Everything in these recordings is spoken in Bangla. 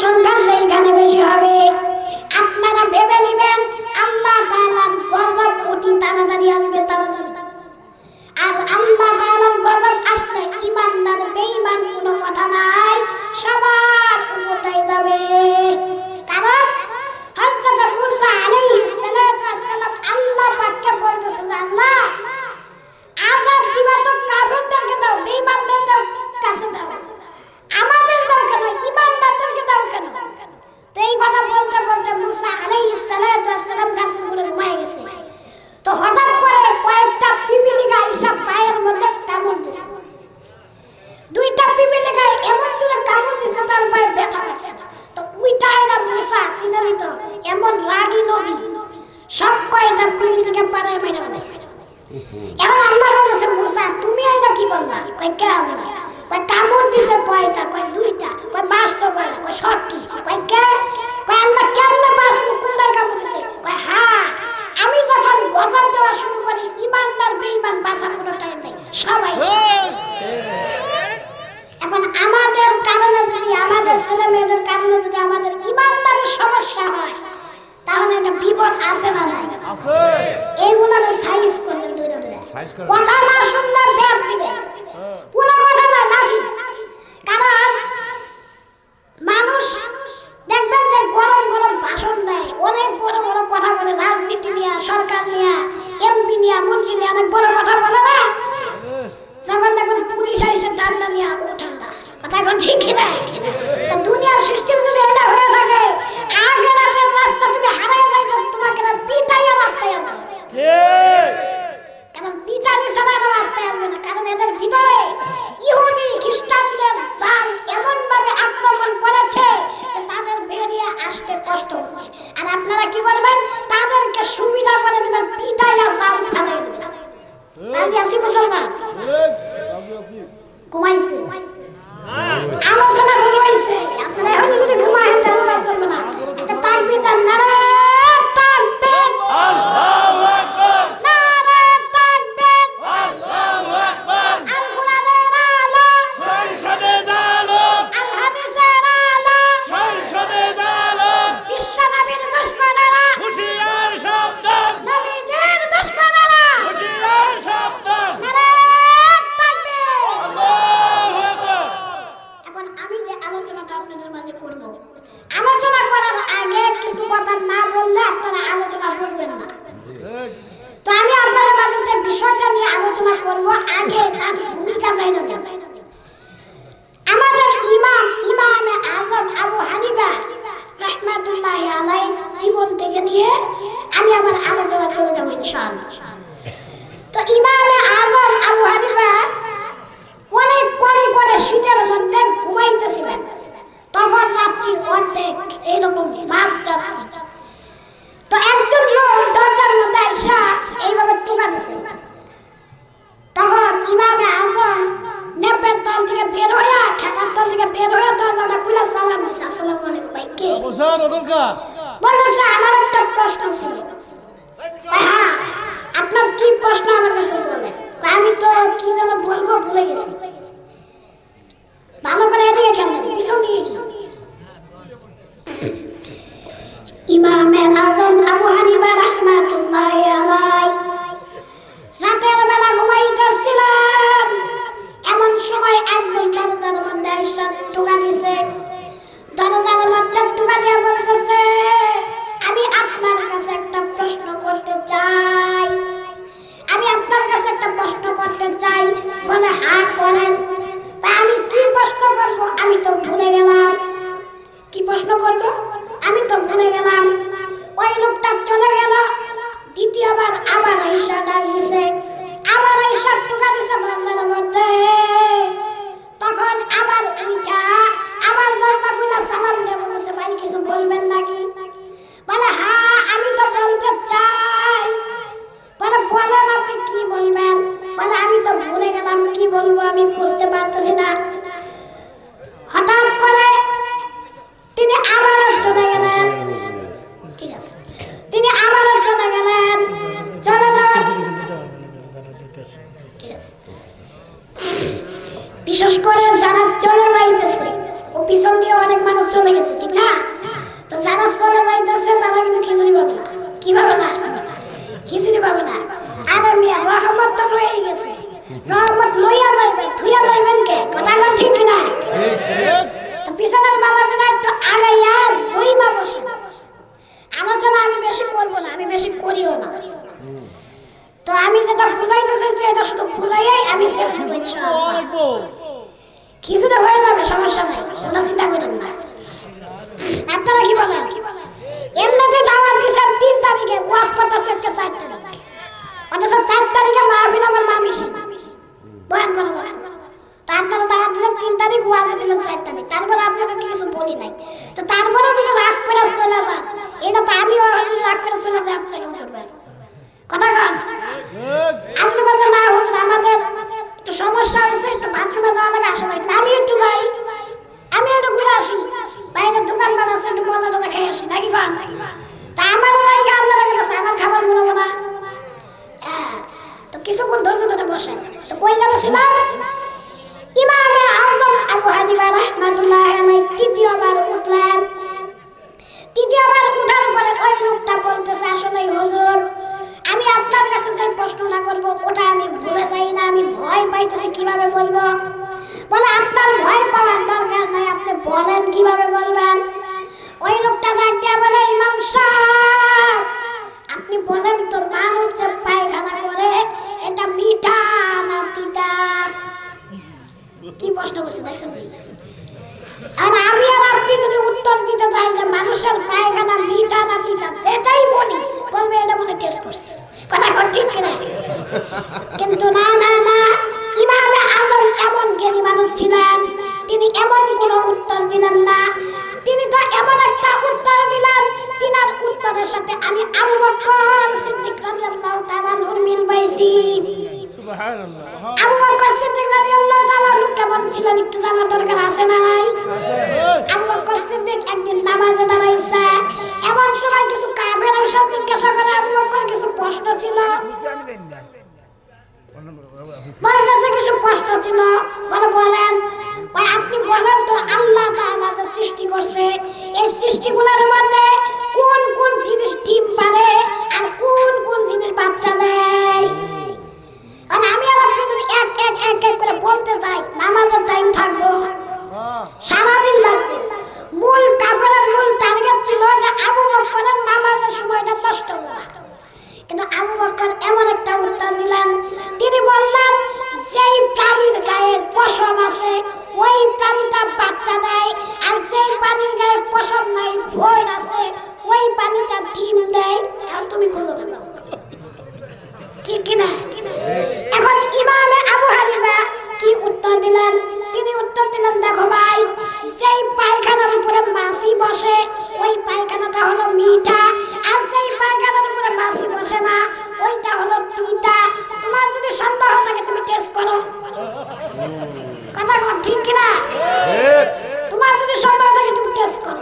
সংখ্যা সেইখানে বেশি হবে। আপনারা ভেবে নেবেন আল্লাহ তাআলার গজব অতি তাড়াতাড়ি আসবে, তাড়াতাড়ি। আর আল্লাহ তাআলার গজব আসলে ঈমানদার বেঈমান কোনো কথা নাই, সবার উপরটাই যাবে। কারণ হযরত মুসা আলাইহিস সালাম আল্লাহ পাককে বলতেছে যে আল্লাহ আযাব দিবা তো কাফেরদেরকে দাও, বেঈমানদের কাছে দাও, আমাদের দাও কেন, ঈমানদারদেরকে দাও কেন? তো এই কথা বলতে বলতে মুসা আলাইহিস সালাম গাছের উপরে ঘুমিয়ে গেছে। তো হঠাৎ করে কয়েকটা পিপিলিকা এসে পায়ের মধ্যে কামড় দিছে। দুইটা পিপিলিকা এমন জোরে কামড় দিছে তার পায়ে ব্যথা লাগছে। তো উইটা এরা মুসা সিনারিত এমন রাগী নবী সব কয়টা পিপিলিকা পাড়ায় মেরে ফেলেছে। এখন আল্লাহ বলেছে মুসা তুমি এটা কি করলা? কই কে আমরা? কই কামড় দিছে কয়টা? কই দুইটা। কই মারছো কই? কই সত্যি। কই কে? কই আল্লাহ কেমনে মারছো? কোনটায় কামড় দিছে? কই হ্যাঁ আমি যখন গজব দেওয়া শুরু করি ঈমানদার বেঈমান বাঁচার কোনো টাইম নাই, সবাই। এখন আমাদের কারণে যদি, আমাদের ছেলে মেয়েদের কারণে যদি আমাদের ঈমানদারের সমস্যা হয় তাহলে একটা বিপদ আছে না নাই? এইগুলো সাইজ করবেন দূরে দূরে, কথা না শুনলে ব্যাগ দিবেন, কোনো কথা না লাঠি। কারণ মানুষ দেখবেন যে গরম গরম ভাষণ দেয়, অনেক বড় বড় কথা বলে, রাজনীতি নিয়ে, সরকার নিয়ে, এমপি নিয়ে, মন্ত্রী নিয়ে অনেক বড় কথা বলে না। যখন দেখবেন পুলিশ এসে ডান্ডা নিয়ে ঠান্ডা কথা, এখন ঠিক না? তো দুনিয়ার সিস্টেম যদি এটা হয়ে থাকে, আখিরাতের রাস্তা তুমি হারিয়ে যাইতেছ, তোমাকে পিটাইয়া রাস্তায় আনবে। কারণ পিটানি ছাড়া রাস্তায় আনবে না। কারণ এদের ভিতরে ইহুদি খ্রিস্টানদের জাল এমন ভাবে আক্রমণ করেছে যে তাদের বেরিয়ে আসতে কষ্ট হচ্ছে। আর আপনারা কি করবেন? তাদেরকে সুবিধা করে দিবেন, পিটাইয়া জাল ছাড়াই দিবেন। রাজি আছি মুসলমান? ঘুমাইছে, আলোচনা তো রয়েছে। আপনারা এখন যদি ঘুমায়েন তাহলে তা চলবে না। একটা তাকবীর দেন, নারে তাকবীর, আল্লাহু আকবার, নারে তাকবীর, আল্লাহু আকবার। আল কোরআনের আলো সংসদে জালো, আল হাদিসের আলো সংসদে জালো, বিশ্ব নবীর দুশমনেরা হুঁশিয়ার শব্দ, নবীজির দুশমনেরা হুঁশিয়ার শব্দ, নারে তাকবীর, আল্লাহু আকবার। এখন আমি যে আলোচনাটা আপনাদের মাঝে করব, আলোচনা করার আগে কিছু কথা না বললে আপনারা আলোচনা করবেন না। তো আমি আপনাদের মাঝে যে বিষয়টা নিয়ে আলোচনা করব, আগে তার ভূমিকা জানা দেব। আমাদের ইমামে আজম আবু হানিফা রাহমাতুল্লাহি আলাইহি জীবন থেকে নিয়ে আমি আমার আলোচনা চলে যাব ইনশাআল্লাহ। তো ইমামে আজম আবু হানিফা অনেক কম করে শীতের মধ্যে ঘুমাইতেছিলেন। তখন রাত্রি অর্ধেক, এইরকম মাঝরাত্রি। তো একজন লোক দরজার মধ্যে এসে এইভাবে টোকা দিছে। তখন ইমামে আজম নেপের তল থেকে বের হইয়া, খেলার তল থেকে বের হইয়া দরজাটা খুলে সালাম দিছে, আসসালামু আলাইকুম ভাই। কে বলতেছে? আমার একটা প্রশ্ন ছিল। হ্যাঁ, আপনার কি প্রশ্ন আমার কাছে বলেন? আমি তো কি যেন বলবো ভুলে গেছি। ভালো করে এদিকে খেলেন, পিছন দিকে। ইমামে আজম আবু হানিফা রাহমাতুল্লাহি আলাইহি রাতের বেলা ঘুমাইতেছিলেন। এমন সময় একজন দরজার মধ্যে এসে টোকা দিছে। দরজার মধ্যে টোকা দিয়ে বলতেছে, আমি আপনার কাছে একটা প্রশ্ন করতে চাই, আমি আপনার কাছে একটা প্রশ্ন করতে চাই। বলে হ্যাঁ করেন। আমি কি প্রশ্ন করব? আমি তো ভুলে গেলাম। কি প্রশ্ন করব? আমি তো ভুলে গেলাম। ওই লোকটা চলে গেল। দ্বিতীয়বার আবার আয়েশা ডাক দিছে, আবার আয়েশা টোকা দিছে দরজার মধ্যে। তখন আবার উঠা আবার দরজা খুলে সালাম দিয়ে বলতেছে, ভাই কিছু বলবেন নাকি? বলে হ্যাঁ আমি তো বলতে চাই। বলে বলেন আপনি কি বলবেন? বলে আমি তো ভুলে গেলাম, কি বলবো আমি বুঝতে পারতেছি না। হঠাৎ করে তিনি আবারও চলে গেলেন। ঠিক আছে, তিনি আবারও চলে গেলেন। চলে যাওয়ার ঠিক আছে, বিশেষ করে যারা চলে যাইতেছে ও পিছন দিয়ে অনেক মানুষ চলে গেছে, কিন্তু তো যারা চলে যাইতেছে তারা কিন্তু খিচুড়ি পাবে না। কি পাবে না? খিচুড়ি পাবে না। আরে মিয়া রহমত তো রয়ে গেছে, রহমত লইয়া যাইবেন, থুইয়া যাইবেন কে? কথা কোন ঠিক কিনা? তো পিছনের বাবাজিরা একটু আগাইয়া জইমা বসে। আলোচনা আমি বেশি করবো না, আমি বেশি করিও না। তো আমি যেটা বুঝাইতে চাইছি এটা শুধু বুঝাইয়াই আমি ছেড়ে দেবো ইনশাআল্লাহ। কিছুটা হয়ে যাবে, সমস্যা নাই, ওটা চিন্তা করেন না। আপনারা কি বলেন? এমনিতে দাওয়াত দিছেন 3 তারিখে, ওয়াজ করতেছে আজকে 4 তারিখ, অথচ 4 তারিখে মাহফিল আমার মামিসি বয়ান করা হয়। তো আপনারা দাওয়াত দিলেন 3 তারিখ, ওয়াজ দিলেন 4 তারিখ, তারপরে আপনাদের কিছু বলি নাই। তো তারপরে যদি রাগ করে চলে যান, এটা তো আমিও রাগ করে চলে যাই, আপনারা কেমন করবেন? কথা কন। আজকে বলতে না হুজুর আমাদের একটু সমস্যা হয়েছে, একটু বাথরুমে যাওয়া লাগে, আসলে আমি একটু যাই, আমি একটু ঘুরে আসি, বাইরে দোকানপাট আছে, একটু মজাটা দেখে আসি, নাকি কন? তা আমারও লাইগা আপনারা গেছে, আমার খাবার মনে না। তো কিছুক্ষণ ধৈর্য ধরে বসে। তো কই যাচ্ছিলাম? ইমামে আজম আবু হানিফা রাহমাতুল্লাহ আলাইহি তৃতীয়বার উঠলেন। তৃতীয়বার উঠার পরে ওই লোকটা বলতেছে, আসলে হুজুর আমি আপনার কাছে যে প্রশ্নটা করব ওটা আমি ভুলে যাই না, আমি ভয় পাইতেছি, কিভাবে বলবো? বলে আপনার ভয় পাওয়ার দরকার নাই, আপনি বলেন কিভাবে বলবেন। ওই লোকটা ডাক দিয়ে বলে, ইমাম সাহেব আপনি বলেন তো মানুষ যে পায়খানা করে এটা মিঠা না তিতা? কি প্রশ্ন করছে দেখছেন? আর আমি আর আপনি যদি উত্তর দিতে চাই যে মানুষের পায়খানা মিঠা না তিতা, সেটাই বলি, বলবে এটা মনে টেস্ট করছে। কথা ঠিক কিনা? কিন্তু না না না, ইমামে আজম এমন জ্ঞানী মানুষ ছিলেন, তিনি এমন কোনো উত্তর দিলেন না। তিনি তো এমন একটা উত্তর দিলেন, তিনার উত্তরের সাথে আমি আবু বকর সিদ্দিক রাদিয়াল্লাহু তাআলা নূর মিল পাইছি। সুবহানাল্লাহ। আবু বকর সিদ্দিক রাদিয়াল্লাহু তাআলা কেমন ছিলেন একটু জানা দরকার আছে না নাই? আবু বকর সিদ্দিক একদিন নামাজে দাঁড়াইছে, এমন সময় কিছু কাফের এসে জিজ্ঞাসা করে, আবু বকর কিছু প্রশ্ন ছিল, বলতেছে কিছু প্রশ্ন ছিল, বলে বলেন ভাই আপনি বলেন তো আল্লাহ তাআলা যে সৃষ্টি করছে এই সৃষ্টিগুলোর মধ্যে কোন কোন জিনিস ডিম পারে আর কোন কোন জিনিস বাচ্চা দেয়? আর আমি আর আপনি যদি এক এক এক এক করে বলতে যাই, নামাজের টাইম থাকবো, সারাদিন লাগবে। মূল কাফেরের মূল টার্গেট ছিল যে আবু বকরের নামাজের সময়টা নষ্ট করা। কিন্তু আবু বকর এমন একটা উত্তর দিলেন, তিনি বললেন যেই প্রাণীর গায়ে পশম আছে ওই প্রাণীটা বাচ্চা দেয়, আর যেই প্রাণীর গায়ে পশম নাই ভয় আছে ওই প্রাণীটা ডিম দেয়। এখন তুমি খুঁজো কেন? ঠিক কিনা? এখন ইমামে আবু হানিফা কি উত্তর দিলেন? তিনি উত্তর দিলেন, দেখো ভাই, যেই পায়খানার উপরে মাছি বসে ওই পায়খানাটা হলো মিঠা, আর যেই পায়খানার উপরে মাছি বসে না ওইটা হলো তিতা। তোমার যদি সন্দেহ থাকে তুমি টেস্ট করো। কথা কোন ঠিক কিনা? তোমার যদি সন্দেহ থাকে তুমি টেস্ট করো।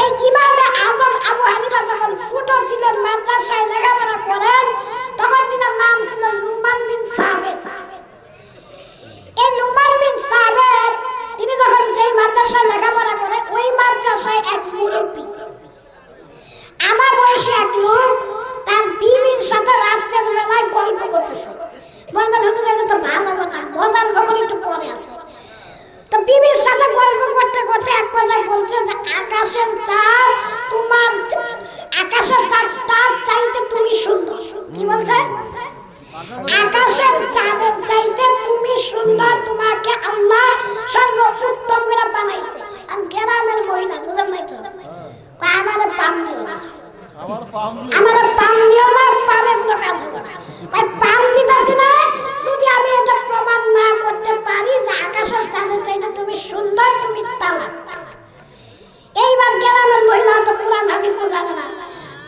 এই ইমামে আজম আবু হানিফা যখন ছোট ছিলেন, মাদ্রাসায় লেখাপড়া করেন, তখন তিনার নাম ছিল লুকমান বিন সাবেত। এই লুকমান বিন সাবেত তিনি যখন যেই মাদ্রাসায় লেখাপড়া করে ওই মাদ্রাসায় এক মুরব্বী আধা বয়সী এক লোক তার বিবির সাথে রাত্রের বেলায় গল্প করতেছে। বলবেন হুজুর এটা তো ভালো কথা, মজার খবর একটু পরে আছে। তো বিবির সাথে গল্প করতে করতে এক পর্যায়ে বলছে যে আকাশের চাঁদ তোমার, আকাশের চাঁদটা চাইতে তুমি সুন্দর। কি বলছে? আকাশের চাঁদের চাইতে তুমি সুন্দর, তোমাকে আল্লাহ সর্বোত্তম করে বানাইছে। আর গ্রামের মহিলা বুঝেন নাই তো, আমাদের পাম দিও না, আমাদের পাম দিও না, পামে কোনো কাজ হবে না। তাই পাম দিতেছি না যদি আমি এটা প্রমাণ না করতে পারি যে আকাশের চাঁদের চাইতে তুমি সুন্দর, তুমি তালাক। এইবার গ্রামের মহিলা তো কোরআন হাদিস তো জানে না,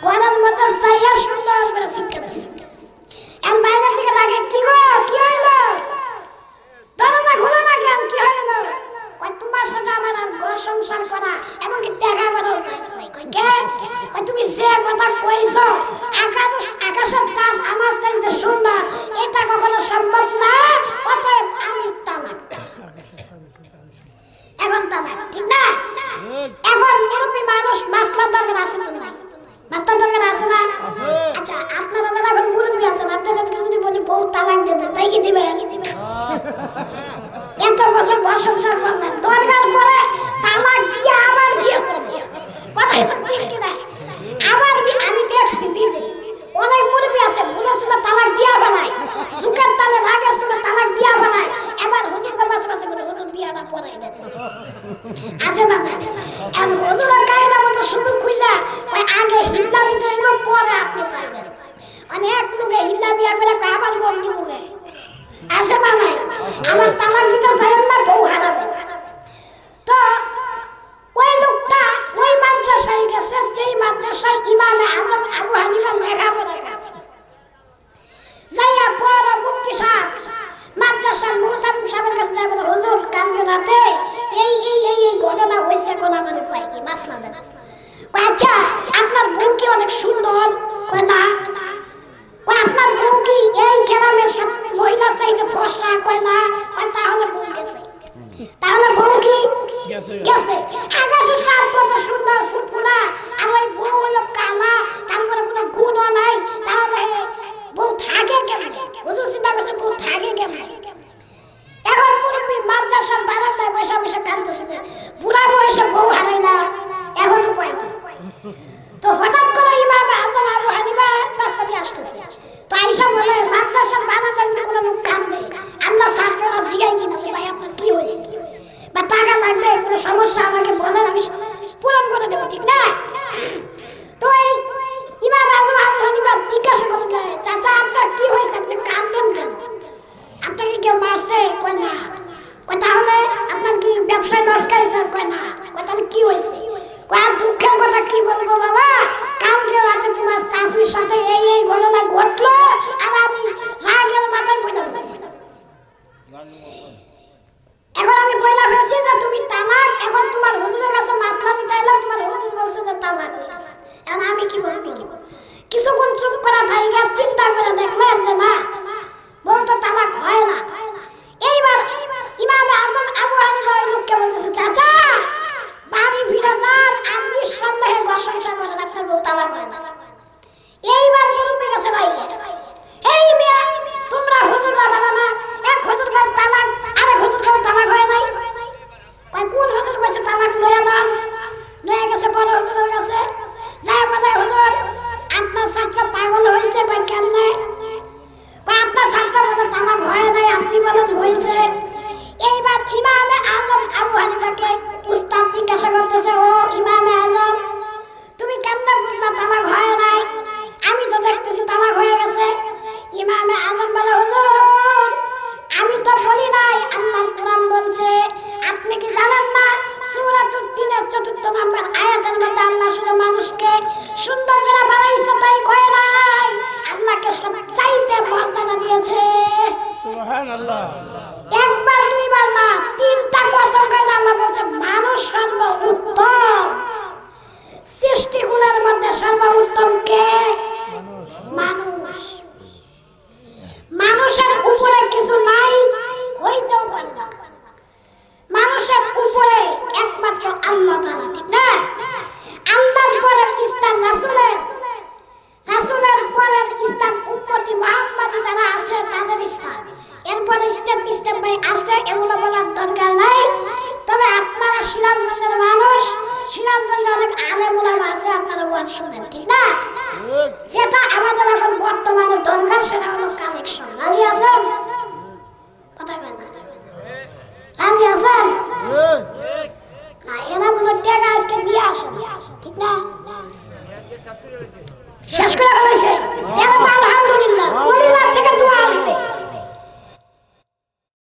ঘরের মধ্যে যাইয়া সুন্দর করে শিক্ষা দিচ্ছে। এর বাইরে থেকে লাগে, কি গো কি হইলো, দরজা খোলো না কেন, কি হইলো? কই তোমার সাথে আমার আর ঘর সংসার করা এমনকি দেখা করাও চাইছ নাই। কই কে? কই তুমি যে কথা কইছো আকাশের চাঁদ আমার চাইতে সুন্দর, এটা কখনো সম্ভব না, অতএব আমি তালাক। এখন তালাক, ঠিক না? এখন মুরব্বী মানুষ মাসলার দরকার আছে তো না? মাসলার দরকার আছে না? আচ্ছা আপনারা যারা এখন মুরব্বী আছেন আপনাদেরকে যদি বলি বউ তালাক দিতে তাই কি দিবে? এত বছর ঘর সংসার করবেন দরকার পরে তালাক দিয়ে আবার বিয়ে করবে। কথা ঠিক কি না? আবার আমি দেখছি নিজে অনেক মুরব্বী আছে বলেছিল তালাক দিয়া বানায়, সুখের তালে রাগের সময় তালাক দিয়া বানায়, এবার হুজুরকে বাসে বাসে করে হুজুর বিয়াটা পড়াই দেন। আছে না? আর হুজুরের কায়দা মতো সুযোগ খুঁজা ওই আগে হিল্লা দিতে হইব পরে আপনি পারবেন। অনেক লোকে হিল্লা বিয়া করে আবার বন্ধু মুখে আছে না নাই? আমার তালাক দিতে চাইেন না, বউ হারাবেন। তো ওই লোকটা ওই মাদ্রাসায় গেছে যেই মাদ্রাসায় ইমামে আজম আবু হানিফা লেখাপড়া করে। যাইয়া পড়া মুফতি সাহেব মাদ্রাসার মুহতামিম সাহেবের কাছে যায় বলে হুজুর কালকে রাতে এই এই এই এই ঘটনা হয়েছে, কোন আমাদের পাই কি মাসলা দেন। আচ্ছা আপনার বউ কি অনেক সুন্দর? কয় না। আপনার বউ কি এই গ্রামের সব মহিলা চাইতে ফর্সা? কয় না। তাহলে বউ গেছে। তাহলে বউ কি গেছে? আকাশে 7 বছর সুন্দর ফুটফুলা আর ওই বউ হলো কালা, তারপরে কোনো গুণও নাই, তাহলে বউ থাকে কেমনে? হুজুর চিন্তা করছে বউ থাকে কেমনে? এখন মুরব্বী মাদ্রাসার বারান্দায় বসে বসে কাঁদতেছে যে বুড়া বয়সে বউ হারাই না, এখন উপায় কি? তো হঠাৎ করে ইমাম আজম আবু হানিফা রাস্তা দিয়ে আসতেছে। তো আয়েশা বলে মাদ্রাসার বারান্দায় যদি কোনো লোক কাঁদে আমরা ছাত্ররা জিগাই কিনা যে ভাই আপনার কি হয়েছে বা টাকা লাগবে কোনো সমস্যা আমাকে বলেন, আমি পূরণ করে দেবো, ঠিক না? তো এই ইমাম আজম আবু হানিফা জিজ্ঞাসা করে যায় চাচা আপনার কি হয়েছে, আপনি কাঁদেন কেন? আপনাকে কেউ মারছে? কয় না। কয় তাহলে আপনার কি ব্যবসায় লস খাইছে? কয় না। কয় তাহলে কি হয়েছে? কয় আর দুঃখের কথা কি বলবো বাবা, কালকে রাতে তোমার শাশুড়ির সাথে এই এই ঘটনা ঘটলো আর আমি রাগের মাথায় বইলা ফেলছি। এখন আমি বইলা ফেলছি যে তুমি তালাক, এখন তোমার হুজুরের কাছে মাসলা নিতে এলাম, তোমার হুজুর বলছে যে তালাক হয়ে গেছে। এখন আমি কি বলবো? কিছুক্ষণ চুপ করা থাইগা চিন্তা করে দেখলেন যে না, বউ তো তালাক হয় না। এইবার ইমাম আজম আবু হানিফা ওই লোককে বলতেছে চাচা বাড়ি ফিরে যান, আর নিঃসন্দেহে ঘর সংসার করেন, আপনার বউ তালাক হয় না। এইবার মুরব্বী গেছে ভাই, এই মেয়ে তোমরা হুজুররা বলো না এক হুজুর কার তালাক আরেক হুজুর কার তালাক হয় নাই? কয় কোন হুজুর কইছে তালাক লয়া না? লয়ে গেছে বড় হুজুরের কাছে, যায় বলে হুজুর আপনার ছাত্র পাগল হয়েছে। কয় কেমনে? কয় আপনার ছাত্র বলে তালাক হয় নাই, আপনি বলেন হয়েছে। এইবার ইমামে আজম আবু হানিফাকে উস্তাদ জিজ্ঞাসা করতেছে, ও ইমামে আজম তুমি কেমনে বুঝলা তালাক হয় নাই? আমি তো দেখতেছি তালাক হয়ে গেছে। ইমামে আজম বলে হুজুর আমি তো বলি নাই, আল্লাহর কোরআন বলছে। আপনি কি জানেন না সূরাতুত তিনের ৪র্থ নম্বর আয়াতের মধ্যে আল্লাহ শুধু মানুষকে সুন্দর করে বানাইছে তাই কয় নাই, আল্লাহকে সবচাইতে মর্যাদা দিয়েছে। সুবহানাল্লাহ। একবার দুইবার না, 3টা কসম খাইলে আল্লাহ বলছে মানুষ সর্বোত্তম, সৃষ্টিগুলোর মধ্যে সর্বোত্তম কে? মানুষ। মানুষের উপরে কিছু নাই, হইতেও পারে না। মানুষের উপরে একমাত্র আল্লাহ তাআলা, ঠিক না? আল্লাহর পরের স্থান রাসূলের, রাসূলের পরের স্থান উম্মতি মুহাম্মাদি যারা আছে তাদের স্থান। এরপরে স্টেপ বাই আসে, এগুলো বলার দরকার নাই। তবে আপনারা সিরাজগঞ্জের মানুষ, সিরাজগঞ্জে অনেক আলেম ওলামা আছে, আপনারা ওয়াজ শুনেন, ঠিক না? যেটা আমাদের এখন বর্তমানে দরকার সেটা হলো কালেকশন। রাজি আছেন? কথা কয় না? রাজি আছেন? না এরা বলো টাকা আজকে নিয়ে আসেন, ঠিক না? শেষ করে ফেলেছে। আলহামদুলিল্লাহ, পরিবার থেকে